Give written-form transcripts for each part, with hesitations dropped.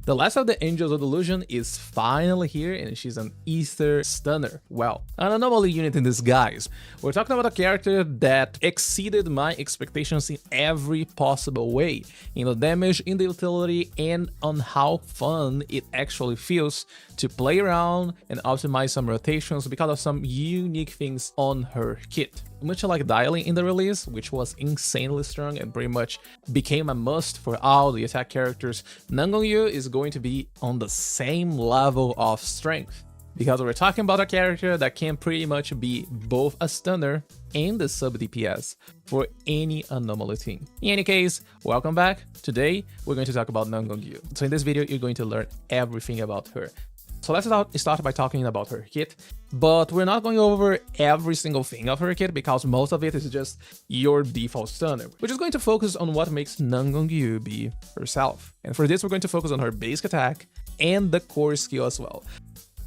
The last of the Angels of Delusion is finally here, and she's an Ether Stunner. Well, an anomaly unit in disguise. We're talking about a character that exceeded my expectations in every possible way. In the damage, in the utility, and on how fun it actually feels to play around and optimize some rotations because of some unique things on her kit. Much like Dialing in the release, which was insanely strong and pretty much became a must for all the attack characters, Nangong is going to be on the same level of strength. Because we're talking about a character that can pretty much be both a stunner and a sub DPS for any anomaly team. In any case, welcome back. Today, we're going to talk about Nangong. So in this video, you're going to learn everything about her. So let's start by talking about her kit, but we're not going over every single thing of her kit because most of it is just your default stunner. We're just going to focus on what makes Nangong be herself. And for this, we're going to focus on her basic attack and the core skill as well.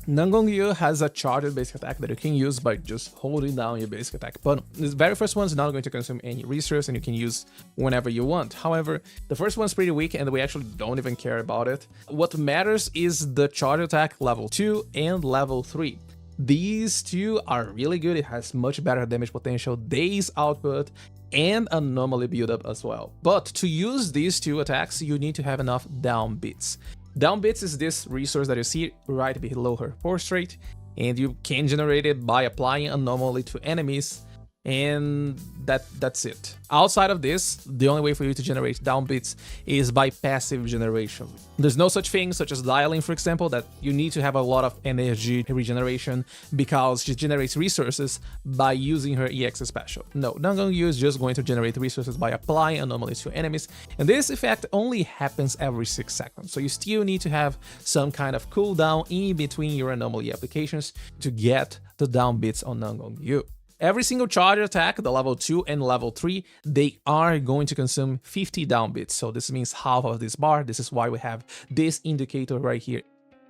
Nangong has a charged basic attack that you can use by just holding down your basic attack button. This very first one is not going to consume any resource and you can use whenever you want. However, the first one's pretty weak and we actually don't even care about it. What matters is the charge attack level 2 and level 3. These two are really good. It has much better damage potential, days output, and anomaly buildup as well. But to use these two attacks, you need to have enough Downbeats. Downbeats is this resource that you see right below her portrait, and you can generate it by applying anomaly to enemies, and that's it. Outside of this, the only way for you to generate Downbeats is by passive generation. There's no such thing such as Dialing, for example, that you need to have a lot of energy regeneration because she generates resources by using her EX special. No, Nangong is just going to generate resources by applying anomalies to enemies, and this effect only happens every 6 seconds, so you still need to have some kind of cooldown in between your anomaly applications to get the Downbeats on Nangong. Every single charge attack, the level 2 and level 3, they are going to consume 50 Downbeats. So this means half of this bar. This is why we have this indicator right here.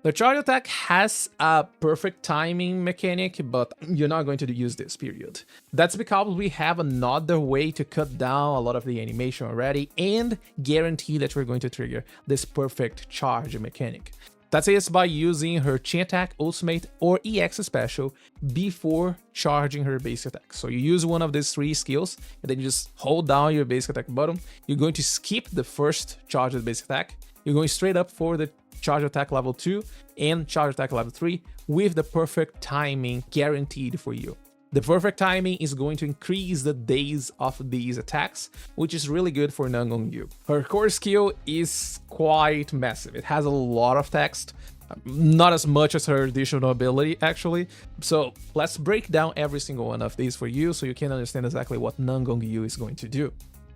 The charge attack has a perfect timing mechanic, but you're not going to use this, period. That's because we have another way to cut down a lot of the animation already and guarantee that we're going to trigger this perfect charge mechanic. That is by using her chain attack, ultimate, or EX special before charging her basic attack. So you use one of these 3 skills, and then you just hold down your basic attack button. You're going to skip the first charged basic attack. You're going straight up for the charge attack level 2 and charge attack level 3 with the perfect timing guaranteed for you. The perfect timing is going to increase the days of these attacks, which is really good for Nangong. Her core skill is quite massive. It has a lot of text, not as much as her additional ability actually. So let's break down every single one of these for you so you can understand exactly what Nangong is going to do.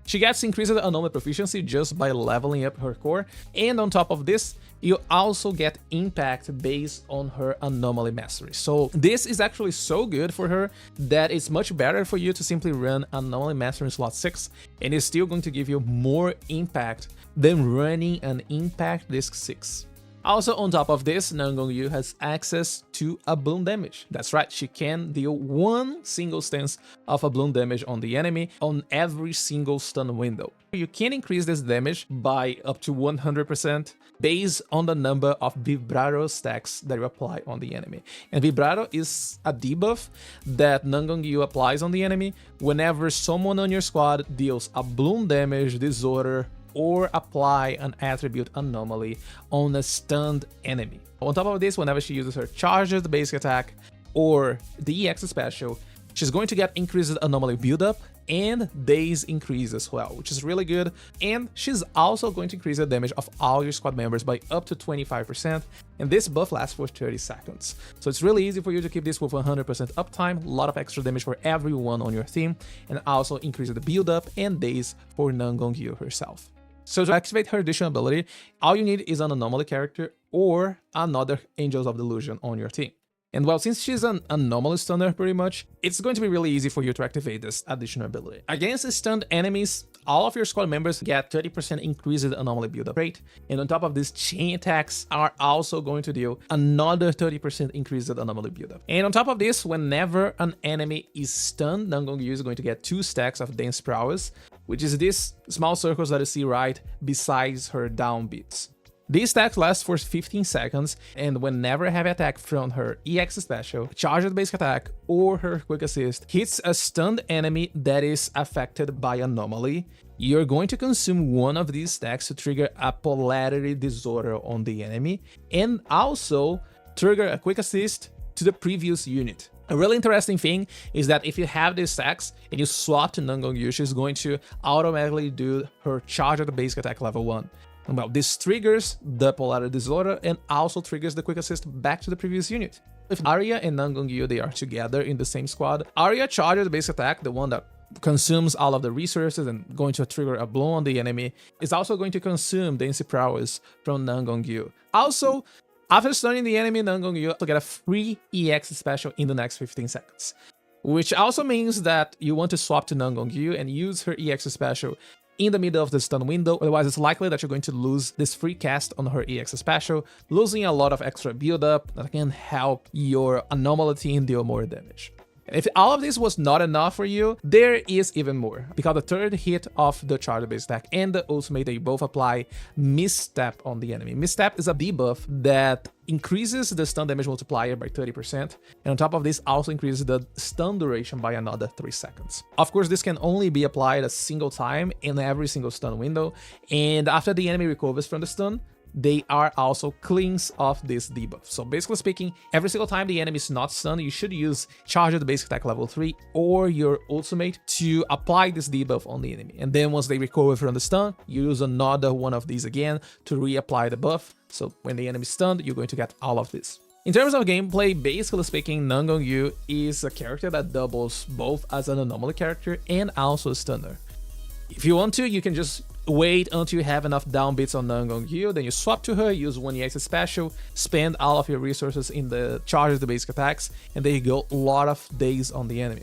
She gets increased anomaly proficiency just by leveling up her core, and on top of this, you also get impact based on her anomaly mastery. So this is actually so good for her that it's much better for you to simply run anomaly mastery in slot 6, and it's still going to give you more impact than running an impact disc 6. Also, on top of this, Nangong has access to a bloom damage. That's right, she can deal 1 single stance of a bloom damage on the enemy on every single stun window. You can increase this damage by up to 100% based on the number of Vibrato stacks that you apply on the enemy. And Vibrato is a debuff that Nangong applies on the enemy whenever someone on your squad deals a bloom damage, disorder, or apply an attribute anomaly on a stunned enemy. On top of this, whenever she uses her charged basic attack or the EX special, she's going to get increased anomaly buildup and days increase as well, which is really good. And she's also going to increase the damage of all your squad members by up to 25%, and this buff lasts for 30 seconds. So it's really easy for you to keep this with 100% uptime, a lot of extra damage for everyone on your team, and also increase the buildup and days for Nangong herself. So to activate her additional ability, all you need is an anomaly character or another Angels of Delusion on your team. And well, since she's an anomaly stunner pretty much, it's going to be really easy for you to activate this additional ability. Against stunned enemies, all of your squad members get 30% increased anomaly build-up rate, and on top of this, chain attacks are also going to deal another 30% increased anomaly build-up. And on top of this, whenever an enemy is stunned, Nangong is going to get 2 stacks of Dance Prowess, which is these small circles that you see right besides her Downbeats. This stack lasts for 15 seconds, and whenever a heavy attack from her EX special, charged basic attack, or her quick assist hits a stunned enemy that is affected by Anomaly, you're going to consume one of these stacks to trigger a polarity disorder on the enemy, and also trigger a quick assist to the previous unit. A really interesting thing is that if you have these stacks and you swap to Nangong, she's going to automatically do her charged basic attack level 1. Well, this triggers the polarity disorder and also triggers the quick assist back to the previous unit. If Arya and Nangong they are together in the same squad, Arya charges the basic attack, the one that consumes all of the resources and going to trigger a blow on the enemy, is also going to consume the instant prowess from Nangong. Also, after stunning the enemy, Nangong will get a free EX special in the next 15 seconds. Which also means that you want to swap to Nangong and use her EX special in the middle of the stun window, otherwise it's likely that you're going to lose this free cast on her EX special, losing a lot of extra build-up that can help your Anomaly team deal more damage. If all of this was not enough for you, there is even more, because the third hit of the charge base attack and the ultimate, they both apply Misstep on the enemy. Misstep is a debuff that increases the stun damage multiplier by 30%, and on top of this also increases the stun duration by another 3 seconds. Of course, this can only be applied a single time in every single stun window, and after the enemy recovers from the stun, they are also cleansed of this debuff. So basically speaking, every single time the enemy is not stunned, you should use Charged Basic Attack level 3 or your ultimate to apply this debuff on the enemy. And then once they recover from the stun, you use another one of these again to reapply the buff. So when the enemy is stunned, you're going to get all of this. In terms of gameplay, basically speaking, Nangong is a character that doubles both as an Anomaly character and also a stunner. If you want to, you can just wait until you have enough downbeats on Nangong, then you swap to her, use one EX special, spend all of your resources in the charge the basic attacks, and there you go, a lot of days on the enemy.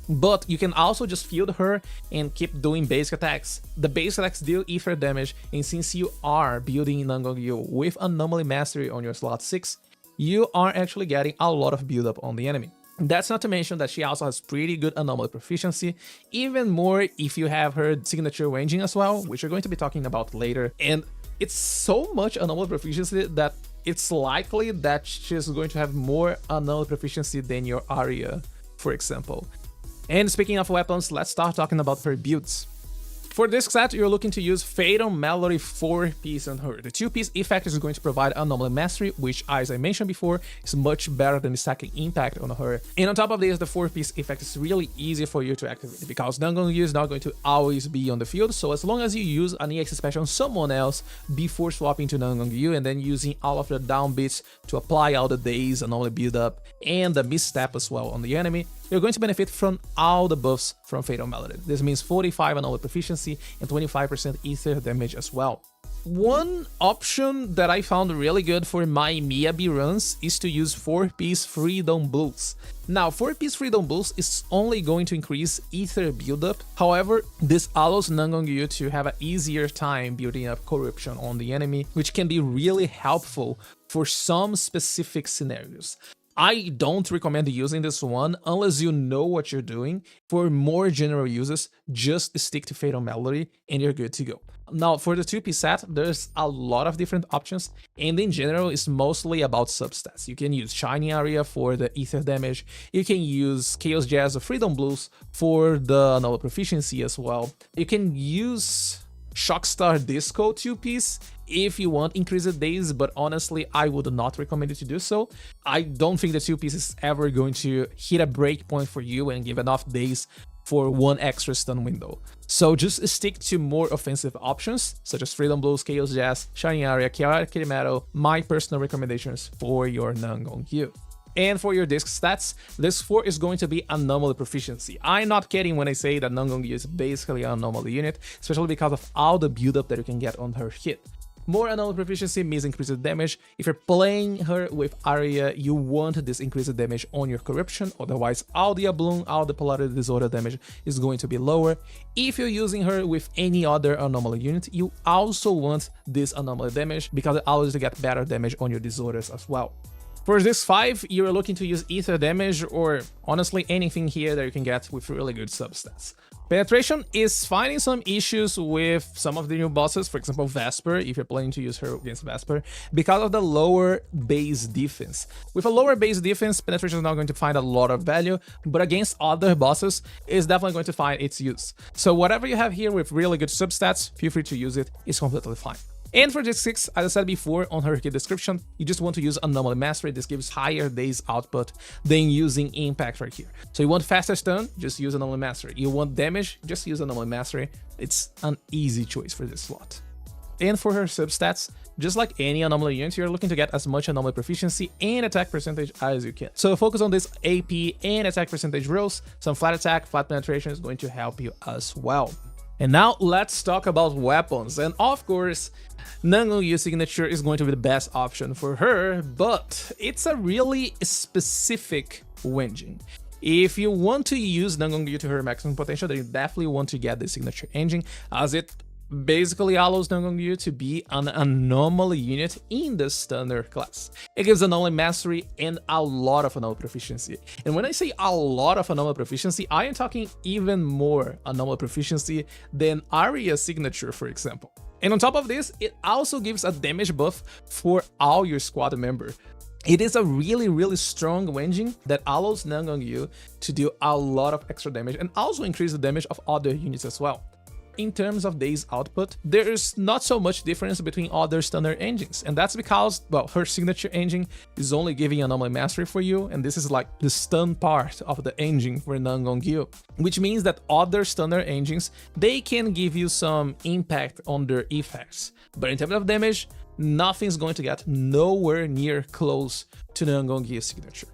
But you can also just field her and keep doing basic attacks. The basic attacks deal ether damage, and since you are building Nangong with Anomaly Mastery on your slot 6, you are actually getting a lot of build up on the enemy. That's not to mention that she also has pretty good Anomaly proficiency, even more if you have her signature ranging as well, which we're going to be talking about later. And it's so much Anomaly proficiency that it's likely that she's going to have more Anomaly proficiency than your Arya, for example. And speaking of weapons, let's start talking about her builds. For this set, you're looking to use Fatal Melody 4-piece on her. The 2-piece effect is going to provide Anomaly Mastery, which, as I mentioned before, is much better than the stacking impact on her. And on top of this, the 4-piece effect is really easy for you to activate, because Nangong is not going to always be on the field, so as long as you use an EX special on someone else before swapping to Nangong and then using all of the downbeats to apply all the days, Anomaly build up, and the misstep as well on the enemy, you're going to benefit from all the buffs from Fatal Melody. This means 45 Anomaly proficiency and 25% ether damage as well. One option that I found really good for my Miyabi runs is to use 4-piece Freedom Boost. Now, 4-piece Freedom Boost is only going to increase ether buildup. However, this allows Nangong to have an easier time building up corruption on the enemy, which can be really helpful for some specific scenarios. I don't recommend using this one unless you know what you're doing. For more general uses, just stick to Fatal Melody and you're good to go. Now, for the 2-piece set, there's a lot of different options, and in general, it's mostly about substats. You can use Shining Area for the ether damage, you can use Chaos Jazz or Freedom Blues for the Anomaly proficiency as well. You can use Shockstar Disco 2-piece if you want increased days, but honestly, I would not recommend you to do so. I don't think the 2-piece is ever going to hit a break point for you and give enough days for one extra stun window. So just stick to more offensive options, such as Freedom Blues, Chaos Jazz, Shining Area, Chaotic Metal, my personal recommendations for your Nangong. And for your disc stats, disc 4 is going to be Anomaly proficiency. I'm not kidding when I say that Nangong is basically an Anomaly unit, especially because of all the build-up that you can get on her hit. More Anomaly proficiency means increased damage. If you're playing her with Arya, you want this increased damage on your corruption, otherwise all the Bloom, all the polarity disorder damage is going to be lower. If you're using her with any other Anomaly unit, you also want this Anomaly damage because it allows you to get better damage on your disorders as well. For this 5, you're looking to use ether damage or honestly anything here that you can get with really good substats. Penetration is finding some issues with some of the new bosses, for example Vesper, if you're planning to use her against Vesper, because of the lower base defense. With a lower base defense, penetration is not going to find a lot of value, but against other bosses, it's definitely going to find its use. So whatever you have here with really good substats, feel free to use it, it's completely fine. And for ZZZ, as I said before on her key description, you just want to use Anomaly Mastery. This gives higher days output than using Impact right here. So you want faster stun, just use Anomaly Mastery. You want damage, just use Anomaly Mastery. It's an easy choice for this slot. And for her substats, just like any Anomaly unit, you're looking to get as much Anomaly proficiency and attack percentage as you can. So focus on this AP and attack percentage rolls. Some flat attack, flat penetration is going to help you as well. And now let's talk about weapons. And of course, Nangong signature is going to be the best option for her, but it's a really specific engine. If you want to use Nangong to her maximum potential, then you definitely want to get the signature engine, as it basically allows Nangong to be an anomaly unit in the stunner class. It gives anomaly mastery and a lot of anomaly proficiency. And when I say a lot of anomaly proficiency, I am talking even more anomaly proficiency than Arya's signature, for example. And on top of this, it also gives a damage buff for all your squad members. It is a really strong engine that allows Nangong to do a lot of extra damage and also increase the damage of other units as well. In terms of days output, there's not so much difference between other stunner engines, and that's because, well, her signature engine is only giving anomaly mastery for you, and this is like the stun part of the engine for Nangong, which means that other stunner engines, they can give you some impact on their effects, but in terms of damage, nothing's going to get nowhere near close to Nangong's signature.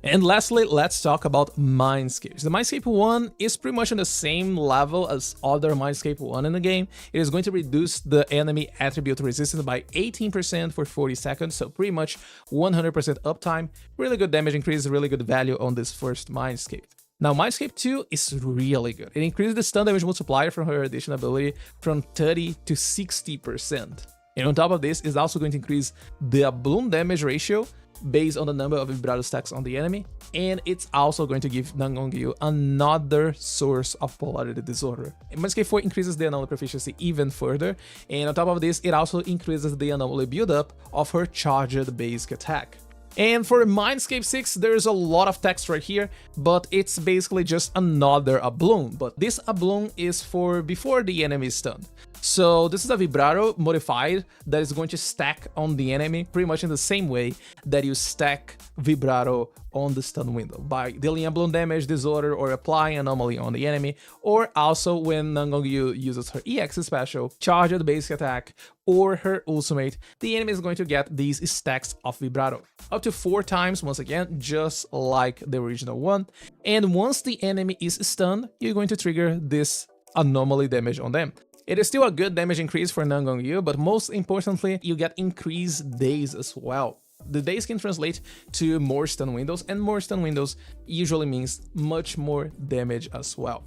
And lastly, let's talk about Mindscapes. The Mindscape 1 is pretty much on the same level as other Mindscape 1 in the game. It is going to reduce the enemy attribute resistance by 18% for 40 seconds, so pretty much 100% uptime. Really good damage increase, really good value on this first Mindscape. Now, Mindscape 2 is really good. It increases the stun damage multiplier from her addition ability from 30 to 60%. And on top of this, it's also going to increase the bloom damage ratio based on the number of vibrato stacks on the enemy, and it's also going to give Nangong another source of polarity disorder. Mindscape 4 increases the anomaly proficiency even further, and on top of this, it also increases the anomaly buildup of her charged basic attack. And for Mindscape 6, there's a lot of text right here, but it's basically just another Abloom. But this Abloom is for before the enemy is stunned. So this is a vibrato modified that is going to stack on the enemy pretty much in the same way that you stack vibrato on the stun window, by dealing a bloom damage, disorder, or applying anomaly on the enemy, or also when Nangong uses her EX special, charged basic attack, or her ultimate, the enemy is going to get these stacks of vibrato, up to 4 times once again, just like the original one. And once the enemy is stunned, you're going to trigger this anomaly damage on them. It is still a good damage increase for Nangong, but most importantly, you get increased days as well. The days can translate to more stun windows, and more stun windows usually means much more damage as well.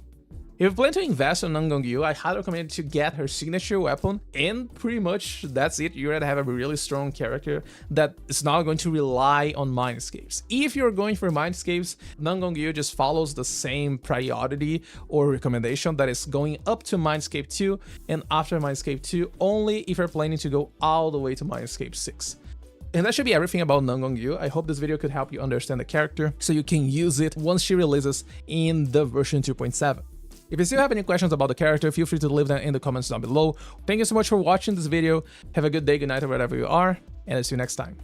If you plan to invest on Nangong, I highly recommend to get her signature weapon, and pretty much that's it. You're gonna have a really strong character that is not going to rely on Mindscapes. If you're going for Mindscapes, Nangong just follows the same priority or recommendation that is going up to Mindscape 2 and after Mindscape 2 only if you're planning to go all the way to Mindscape 6. And that should be everything about Nangong. I hope this video could help you understand the character so you can use it once she releases in the version 2.7. If you still have any questions about the character, feel free to leave them in the comments down below. Thank you so much for watching this video. Have a good day, good night, or wherever you are, and I'll see you next time.